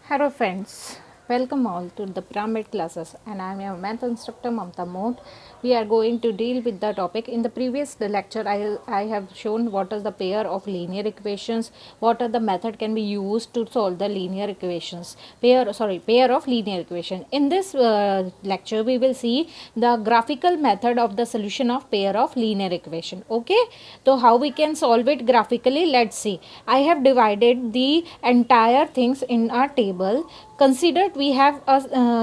Hello friends, welcome all to the pyramid classes and I am your math instructor Mamta Mode. We are going to deal with the topic. In the previous lecture I have shown what is the pair of linear equations, what are the method can be used to solve the linear equations, pair of linear equation. In this lecture we will see the graphical method of the solution of pair of linear equation. Okay, so how we can solve it graphically, let's see. I have divided the entire things in our table. Consider we have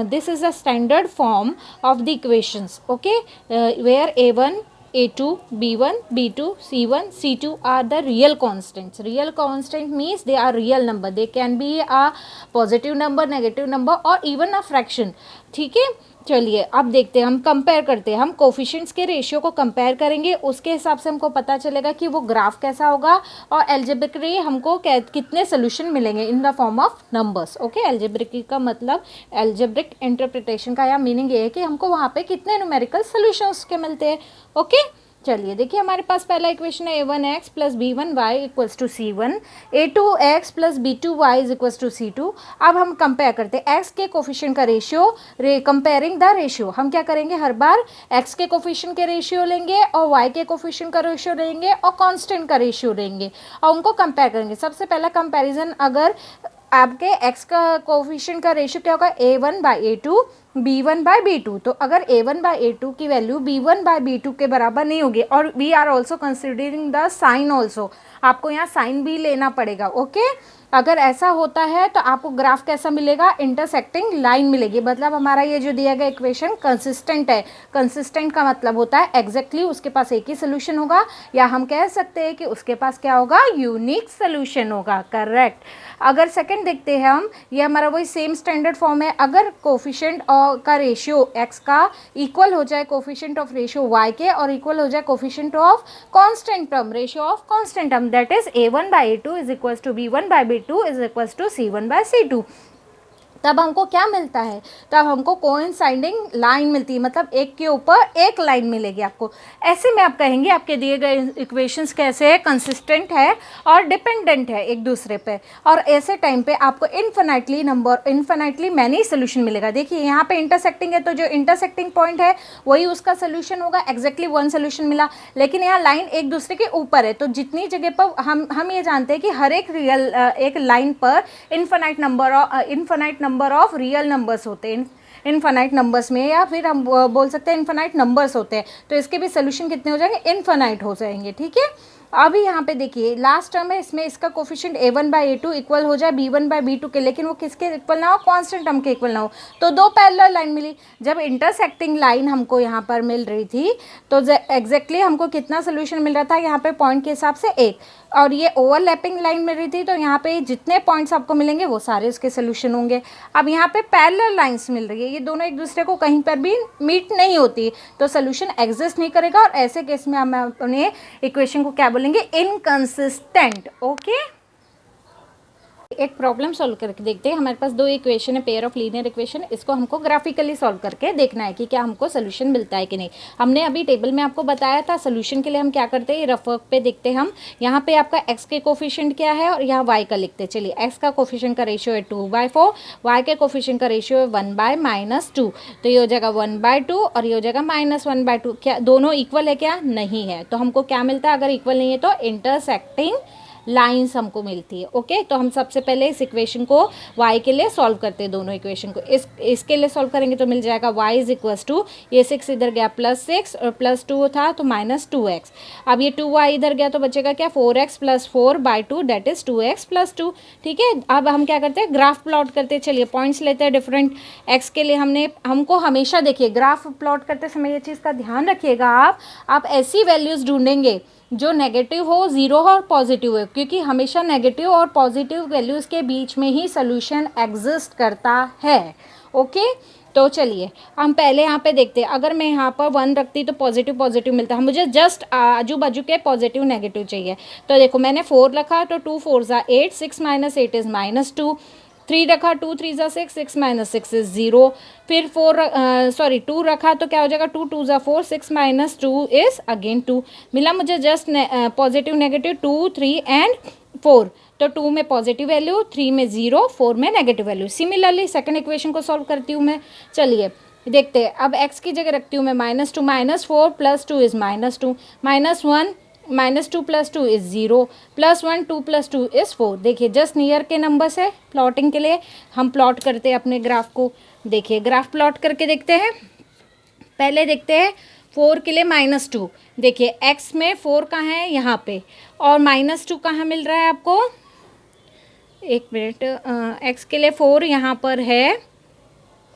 this is a standard form of the equations. Okay, where a1 a2 b1 b2 c1 c2 are the real constants. Real constant means they are real number, they can be a positive number, negative number or even a fraction. ठीक है, चलिए अब देखते हैं, हम compare करते हैं, हम कोफिशिएंट्स के रेशियो को कंपेयर करेंगे, उसके हिसाब से हमको पता चलेगा कि वो ग्राफ कैसा होगा और एल्जेब्रिकली हमको कितने सोल्यूशन मिलेंगे in the form of numbers. Okay, algebraic का मतलब एल्जेब्रिक इंटरप्रिटेशन का या मीनिंग ये है कि हमको वहाँ पे कितने न्यूमेरिकल सोल्यूशंस के मिलते हैं. ओके, चलिए देखिए, हमारे पास पहला इक्वेशन है a1x plus b1y equals to c1, a2x plus b2y is equals to c2. अब हम कंपेयर करते हैं x के कोफिशिएंट का रेशियो. कंपेयरिंग द रेशियो हम क्या करेंगे, हर बार x के कोफिशिएंट के रेशियो लेंगे और y के कोफिशिएंट का रेशियो लेंगे और कांस्टेंट का रेशियो लेंगे और उनको कंपेयर करेंगे. सबसे पहला कंपैरिजन, अगर आपके x का कोफिशिएंट का रेशियो क्या होगा, a1/a2 b1/b2. तो अगर a1/a2 की वैल्यू b1/b2 के बराबर नहीं होगी, और we are also considering the sign also, आपको यहाँ साइन भी लेना पड़ेगा. ओके, अगर ऐसा होता है तो आपको ग्राफ कैसा मिलेगा, इंटरसेक्टिंग लाइन मिलेगी. मतलब हमारा ये जो दिया गया इक्वेशन कंसिस्टेंट है. कंसिस्टेंट का मतलब होता है एग्जैक्टली उसके पास एक ही सोल्यूशन होगा, या हम कह सकते हैं कि उसके पास क्या होगा, यूनिक सोल्यूशन होगा. करेक्ट. अगर सेकंड देखते हैं हम, ये हमारा वही सेम स्टैंडर्ड फॉर्म है. अगर कोफिशिएंट का रेशियो x का इक्वल हो जाए कोफिशिएंट ऑफ रेशियो y के और इक्वल हो जाए coefficient of constant term, ratio of constant term, that is a1/a2 is equals to b1/b2 is equals to c1/c2. तब हमको क्या मिलता है, तब हमको कोइंसाइडिंग लाइन मिलती है. मतलब एक के ऊपर एक लाइन मिलेगी आपको. ऐसे में आप कहेंगे आपके दिए गए इक्वेशंस कैसे है, कंसिस्टेंट है और डिपेंडेंट है एक दूसरे पे. और ऐसे टाइम पे आपको इन्फिनाइटली मैनी सोल्यूशन मिलेगा. देखिए यहाँ पे इंटरसेक्टिंग है, तो जो इंटरसेक्टिंग पॉइंट है वही उसका सोल्यूशन होगा. एग्जैक्टली वन सोल्यूशन मिला, लेकिन यहाँ लाइन एक दूसरे के ऊपर है, तो जितनी जगह पर हम ये जानते हैं कि हर एक रियल एक लाइन पर infinite number of real numbers होते हैं इनफाइनाइट नंबर्स में, या फिर हम बोल सकते हैं इनफाइनाइट नंबर्स होते हैं. तो इसके भी सोल्यूशन कितने हो जाएंगे, इनफाइनाइट हो जाएंगे. ठीक है, अभी यहाँ पे देखिए लास्ट टर्म है, इसमें इसका कोफिशिएंट a1/a2 इक्वल हो जाए b1/b2 के, लेकिन वो किसके इक्वल ना हो, कांस्टेंट टर्म के इक्वल ना हो. तो दो पैरेलल लाइन मिली. जब इंटरसेक्टिंग लाइन हमको यहाँ पर मिल रही थी तो एग्जैक्टली हमको कितना सोल्यूशन मिल रहा था, यहाँ पे पॉइंट के हिसाब से एक, और ये ओवरलैपिंग लाइन मिल रही थी, तो यहाँ पे जितने पॉइंट्स आपको मिलेंगे वो सारे उसके सोल्यूशन होंगे. अब यहाँ पे पैरेलल लाइंस मिल रही है, ये दोनों एक दूसरे को कहीं पर भी मीट नहीं होती, तो सोल्यूशन एग्जिस्ट नहीं करेगा, और ऐसे केस में हम अपने इक्वेशन को क्या बोलेंगे, इनकंसिस्टेंट. ओके, एक प्रॉब्लम सॉल्व करके देखते हैं. हमारे पास दो इक्वेशन है, पेयर ऑफ लीनियर इक्वेशन. इसको हमको ग्राफिकली सॉल्व करके देखना है कि क्या हमको सोल्यूशन मिलता है कि नहीं. हमने अभी टेबल में आपको बताया था सोल्यूशन के लिए हम क्या करते हैं, रफ वर्क पे देखते हैं हम. यहाँ पे आपका x के कोफिशिएंट क्या है और यहाँ y का लिखते हैं. चलिए, x का कोफिशिएंट का रेशियो है 2/4, y के कोफिशिएंट का रेशियो है 1/-2, तो ये हो जाएगा 1/2 और ये हो जाएगा -1/2. क्या दोनों इक्वल है, क्या नहीं है, तो हमको क्या मिलता है, अगर इक्वल नहीं है तो इंटरसेक्टिंग लाइंस हमको मिलती है. ओके, तो हम सबसे पहले इस इक्वेशन को y के लिए सॉल्व करते हैं. दोनों इक्वेशन को इसके लिए सॉल्व करेंगे तो मिल जाएगा y इज इक्वल्स टू, ये 6 इधर गया +6 और +2 था तो -2x. अब ये 2y इधर गया तो बचेगा क्या, 4x + 4/2 दैट इज 2x + 2. ठीक है, अब हम क्या करते हैं, ग्राफ प्लॉट करते हैं. चलिए पॉइंट्स लेते हैं डिफरेंट. x के लिए हमको हमेशा देखिए ग्राफ प्लॉट करते समय ये चीज़ का ध्यान रखिएगा, आप ऐसी वैल्यूज़ ढूंढेंगे जो नेगेटिव हो, ज़ीरो हो और पॉजिटिव हो, क्योंकि हमेशा नेगेटिव और पॉजिटिव वैल्यूज़ के बीच में ही सोल्यूशन एग्जिस्ट करता है. ओके, तो चलिए हम पहले यहाँ पे देखते हैं. अगर मैं यहाँ पर 1 रखती तो पॉजिटिव मिलता है, मुझे जस्ट आजू बाजू के पॉजिटिव नेगेटिव चाहिए. तो देखो मैंने 4 रखा तो 2 4 ज़ा 8, 6 - 8 इज़ -2. 3 रखा, 2 3 ज़ा 6, 6 - 6 इज़ 0. फिर 2 रखा तो क्या हो जाएगा, 2 2 ज़ा 4, 6 - 2 इज़ अगेन 2. मिला मुझे जस्ट पॉजिटिव नेगेटिव 2 3 एंड 4. तो 2 में पॉजिटिव वैल्यू, 3 में 0, 4 में negative value. Similarly second equation को सॉल्व करती हूँ मैं। चलिए देखते हैं। अब x की जगह रखती हूँ मैं -2 -4 + 2 इज़ -2, -1 -2 + 2 इज़ 0, +1 2 + 2 इज़ 4। देखिए जस्ट नियर के नंबर से प्लॉटिंग के लिए हम प्लॉट करते हैं अपने ग्राफ को। देखिए ग्राफ प्लॉट करके देखते हैं। पहले देखते हैं 4 के लिए -2। देखिए x में 4 कहाँ है, यहाँ पे, और -2 कहाँ मिल रहा है आपको, एक मिनट, x के लिए 4 यहाँ पर है,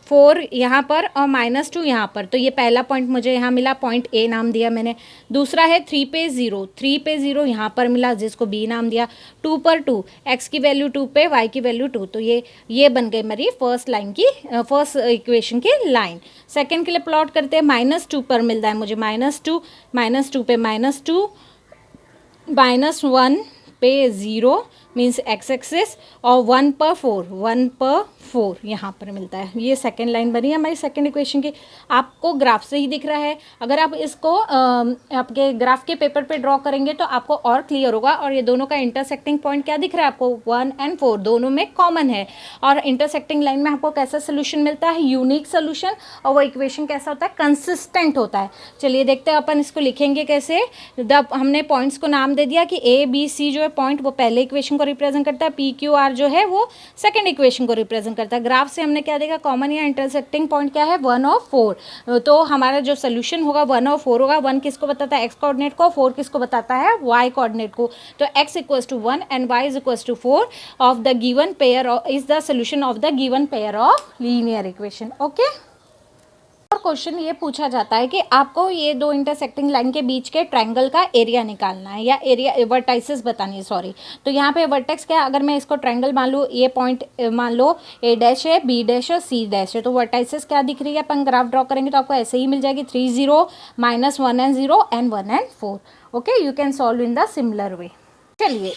4 यहाँ पर और -2 यहाँ पर। तो ये पहला पॉइंट मुझे यहाँ मिला, पॉइंट A नाम दिया मैंने। दूसरा है 3 पे 0, 3 पे 0 यहाँ पर मिला, जिसको B नाम दिया। 2 पर 2, x की वैल्यू 2 पे, y की वैल्यू 2। तो ये बन गई मेरी फर्स्ट लाइन की, फर्स्ट इक्वेशन की लाइन। सेकंड के लिए प्लॉट करते हैं। -2 पर मिलता है मुझे -2, -2 पे -2, -1 पे 0 मीन्स x एक्सिस, और 1 पर 4, 1 पर 4 यहाँ पर मिलता है। ये सेकेंड लाइन बनी है हमारी सेकेंड इक्वेशन की। आपको ग्राफ से ही दिख रहा है। अगर आप इसको आपके ग्राफ के पेपर पे ड्रॉ करेंगे तो आपको और क्लियर होगा। और ये दोनों का इंटरसेक्टिंग पॉइंट क्या दिख रहा है आपको, 1 और 4 दोनों में कॉमन है। और इंटरसेक्टिंग लाइन में आपको कैसा सोल्यूशन मिलता है, यूनिक सोल्यूशन। और वो इक्वेशन कैसा होता है, कंसिस्टेंट होता है। चलिए देखते हैं अपन इसको लिखेंगे कैसे। हमने पॉइंट्स को नाम दे दिया कि A B C जो है पॉइंट वो पहले इक्वेशन को रिप्रेजेंट करता है, PQR जो है वो सेकंड इक्वेशन को रिप्रेजेंट करता है। ग्राफ से हमने क्या देखा, कॉमन या इंटरसेक्टिंग पॉइंट क्या है, 1 और 4। तो हमारा जो सोल्यूशन होगा 1 और 4 होगा। 1 किसको बताता है, x कोऑर्डिनेट को, 4 किसको बताता है, y कोऑर्डिनेट को। तो x = 1 and y = 4 of the given pair is the solution of the given pair of linear equation. Okay. और क्वेश्चन ये पूछा जाता है कि आपको ये दो इंटरसेक्टिंग लाइन के बीच के ट्रायंगल का एरिया निकालना है, या एरिया वर्टाइसेस बतानी है, सॉरी। तो यहाँ पे वर्टेक्स क्या, अगर मैं इसको ट्रायंगल मान लूँ, ये पॉइंट मान लो A' है, B' है, C' है। तो वर्टाइसेस क्या दिख रही है, अपन ग्राफ ड्रॉ करेंगे तो आपको ऐसे ही मिल जाएगी, 3 0 -1 and 0 and 1 and 4। Okay, you can solve in the similar way. चलिए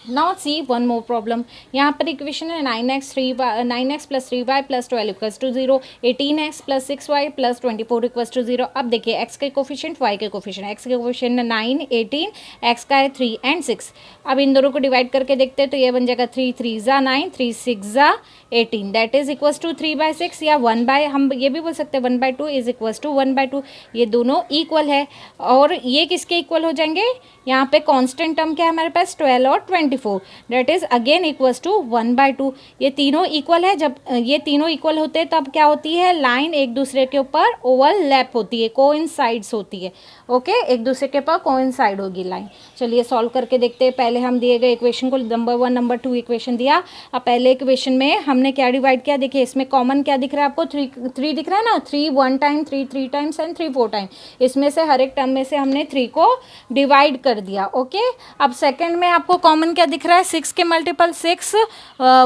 now see one more problem. यहाँ पर इक्वेशन है 9x + 3y + 12 = 0, 18x + 6y + 24 = 0। अब देखिए x के कोफिशिएंट, y के कोफिशिएंट। x के कोफिशिएंट 9, 18, x का है 3 and 6। अब इन दोनों को डिवाइड करके देखते हैं तो ये बन जाएगा 3 3 ज़ा 9, 3 6 ज़ा 18, दैट इज इक्वल टू 3/6 या 1/, हम ये भी बोल सकते हैं 1/2 इज इक्वल टू 1/2। ये दोनों इक्वल है। और ये किसके इक्वल हो जाएंगे, यहाँ पे कांस्टेंट टर्म क्या है हमारे पास, 12 और 24, that is again equals to 1/2। ये तीनों इक्वल है। जब ये तीनों इक्वल होते हैं तब क्या होती है, लाइन एक दूसरे के ऊपर ओवरलैप होती है, कोइंसाइड्स होती है। ओके, एक दूसरे के ऊपर कोइंसाइड होगी लाइन। चलिए सॉल्व करके देखते हैं। पहले हम दिए गए इक्वेशन को नंबर 1 नंबर 2 इक्वेशन दिया। अब पहले इक्वेशन में हमने क्या डिवाइड किया, देखिए इसमें कॉमन क्या दिख रहा है आपको, 3 दिख रहा है ना, 3 1 टाइम, 3 3 टाइम्स एंड 3 4 टाइम। इसमें से हर एक टर्म में से हमने 3 को डिवाइड कर दिया। ओके, अब सेकंड में आपको कॉमन क्या दिख रहा है, 6 के multiple 6,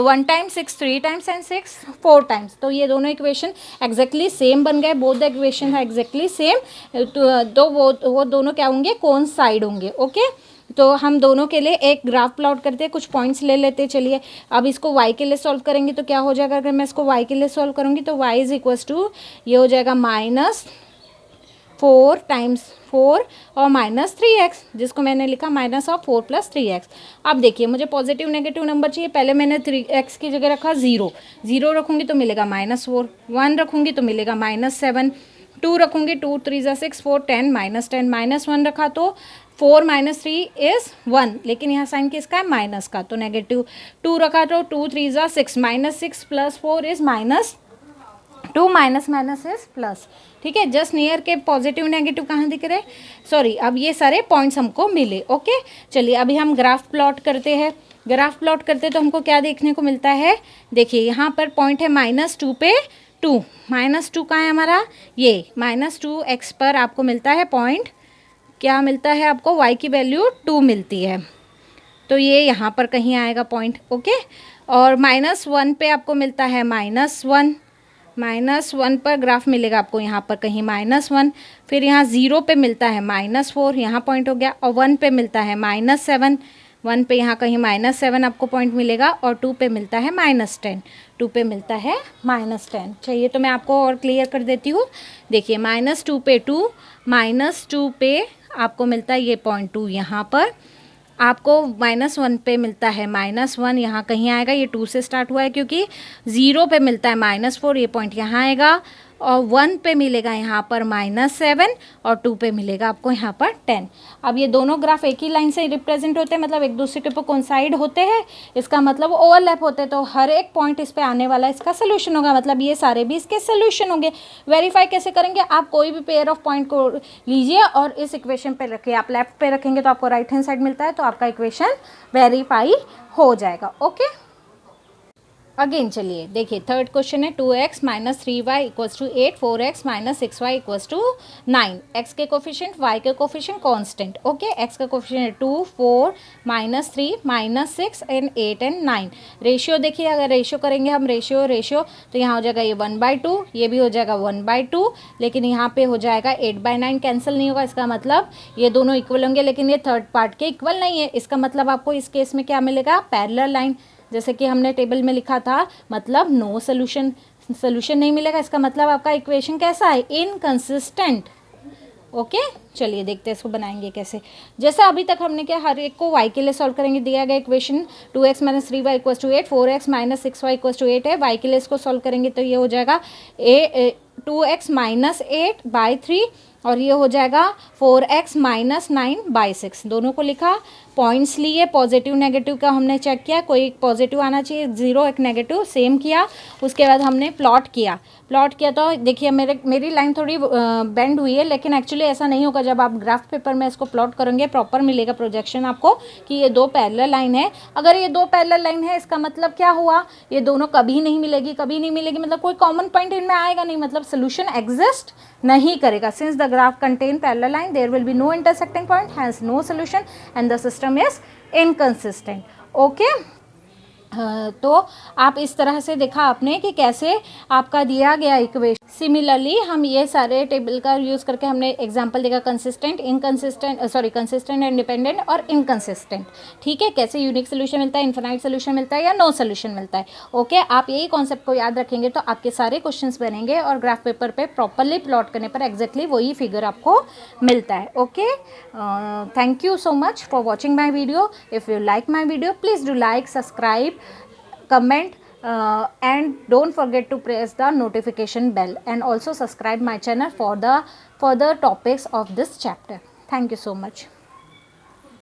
1 time, 6 3 times and 6 4 times. तो ये दोनों इक्वेशन एग्जैक्टली सेम बन गए, बोथ द इक्वेशन है एग्जैक्टली सेम। तो वो दोनों क्या होंगे, कोइंसाइड होंगे। ओके, तो हम दोनों के लिए एक ग्राफ प्लॉट करते हैं, कुछ पॉइंट्स ले लेते हैं। चलिए अब इसको y के लिए सॉल्व करेंगे तो क्या हो जाएगा, अगर मैं इसको y के लिए सॉल्व करूँगी तो y इज इक्वल्स टू, ये हो जाएगा -4 टाइम्स 4 और -3x, जिसको मैंने लिखा -4 + 3x। अब देखिए मुझे पॉजिटिव नेगेटिव नंबर चाहिए। पहले मैंने 3x की जगह रखा 0, 0 रखूँगी तो मिलेगा -4, 1 रखूँगी तो मिलेगा -7, 2 रखूँगी, 2 3 ज़ा 6 4 10 -10, -1 रखा तो 4 - 3 इज़ 1, लेकिन यहाँ साइन किसका है, माइनस का, तो नेगेटिव। 2 रखा तो 2 3 ज़ा 6, -6 + 4 इज़ -2, माइनस इज प्लस। ठीक है, जस्ट नियर के पॉजिटिव नेगेटिव कहाँ दिख रहे, सॉरी, अब ये सारे पॉइंट्स हमको मिले। ओके, चलिए अभी हम ग्राफ प्लॉट करते हैं। ग्राफ प्लॉट करते तो हमको क्या देखने को मिलता है, देखिए यहाँ पर पॉइंट है -2 पे 2, -2 कहाँ है हमारा, ये -2x पर आपको मिलता है पॉइंट, क्या मिलता है आपको, y की वैल्यू 2 मिलती है। तो ये यहाँ पर कहीं आएगा पॉइंट। ओके, और -1 पे आपको मिलता है -1 पर ग्राफ मिलेगा आपको यहाँ पर कहीं -1, फिर यहाँ 0 पे मिलता है -4, यहाँ पॉइंट हो गया, और 1 पे मिलता है -7, 1 पे यहाँ कहीं -7 आपको पॉइंट मिलेगा, और 2 पे मिलता है -10, 2 पे मिलता है -10। चाहिए तो मैं आपको और क्लियर कर देती हूँ। देखिए -2 पे 2, -2 पे आपको मिलता है ये पॉइंट 2 यहाँ पर, आपको -1 पे मिलता है -1, यहाँ कहीं आएगा, ये 2 से स्टार्ट हुआ है क्योंकि 0 पे मिलता है -4, ये पॉइंट यहाँ आएगा, और 1 पे मिलेगा यहाँ पर -7 और 2 पे मिलेगा आपको यहाँ पर 10। अब ये दोनों ग्राफ एक ही लाइन से रिप्रेजेंट होते हैं, मतलब एक दूसरे के ऊपर कोइंसाइड होते हैं, इसका मतलब ओवरलैप होते हैं, तो हर एक पॉइंट इस पे आने वाला इसका सोल्यूशन होगा, मतलब ये सारे भी इसके सोल्यूशन होंगे। वेरीफाई कैसे करेंगे, आप कोई भी पेयर ऑफ पॉइंट को लीजिए और इस इक्वेशन पे रखिए, आप लेफ्ट पे रखेंगे तो आपको राइट हैंड साइड मिलता है, तो आपका इक्वेशन वेरीफाई हो जाएगा। ओके, अगेन चलिए देखिए, थर्ड क्वेश्चन है 2x minus 3y equals to 8, 4x minus 6y equals to 9। x के कोफिशिएंट, y के कोफिशिएंट कांस्टेंट। ओके, x का कोफिशिएंट है 2, 4, -3, -6 एंड 8 एंड 9। रेशियो देखिए, अगर रेशियो करेंगे हम रेशियो तो यहाँ हो जाएगा ये 1/2, ये भी हो जाएगा 1/2, लेकिन यहाँ पे हो जाएगा 8/9, कैंसिल नहीं होगा, इसका मतलब ये दोनों इक्वल होंगे, लेकिन ये थर्ड पार्ट के इक्वल नहीं है, इसका मतलब आपको इस केस में क्या मिलेगा, पैरेलल लाइन, जैसे कि हमने टेबल में लिखा था, मतलब नो सोल्यूशन नहीं मिलेगा, इसका मतलब आपका इक्वेशन कैसा है, इनकंसिस्टेंट। ओके, चलिए देखते हैं इसको बनाएंगे कैसे। जैसे अभी तक हमने क्या, हर एक को y के लिए सॉल्व करेंगे, दिया गया equation 2x minus 3y equals to 8, 4x minus 6y equals to 8 है, y के लिए इसको सॉल्व करेंगे तो ये हो जाएगा 2x माइनस 8/3, और ये हो जाएगा 4x माइनस 9/6। दोनों को लिखा, पॉइंट्स लिए, पॉजिटिव नेगेटिव का हमने चेक किया, कोई एक पॉजिटिव आना चाहिए, 0 एक नेगेटिव, सेम किया। उसके बाद हमने प्लॉट किया तो देखिए मेरी लाइन थोड़ी बेंड हुई है, लेकिन एक्चुअली ऐसा नहीं होगा, जब आप ग्राफ पेपर में इसको प्लॉट करेंगे प्रॉपर मिलेगा प्रोजेक्शन आपको कि ये दो पैरेलल लाइन है। अगर ये दो पैरेलल लाइन है, इसका मतलब क्या हुआ, ये दोनों कभी नहीं मिलेगी, मतलब कोई कॉमन पॉइंट इनमें आएगा नहीं, मतलब सोल्यूशन एग्जिस्ट नहीं करेगा। Since the graph contain parallel line, there will be no intersecting point, hence no solution and the system is inconsistent. Okay, तो आप इस तरह से देखा आपने कि कैसे आपका दिया गया इक्वेशन। सिमिलरली हम ये सारे टेबल का यूज़ करके हमने एग्जांपल देखा, कंसिस्टेंट एंड डिपेंडेंट और इनकंसिस्टेंट। ठीक है, कैसे यूनिक सोल्यूशन मिलता है, इनफाइनाइट सोल्यूशन मिलता है या नो सोल्यूशन मिलता है। ओके, आप यही कॉन्सेप्ट को याद रखेंगे तो आपके सारे क्वेश्चंस बनेंगे और ग्राफ पेपर पे प्रॉपरली प्लॉट करने पर एग्जैक्टली वही फिगर आपको मिलता है। Okay, thank you so much for watching my video. If you like my video, please do like, subscribe, comment, and don't forget to press the notification bell, and also subscribe my channel for the further topics of this chapter. Thank you so much.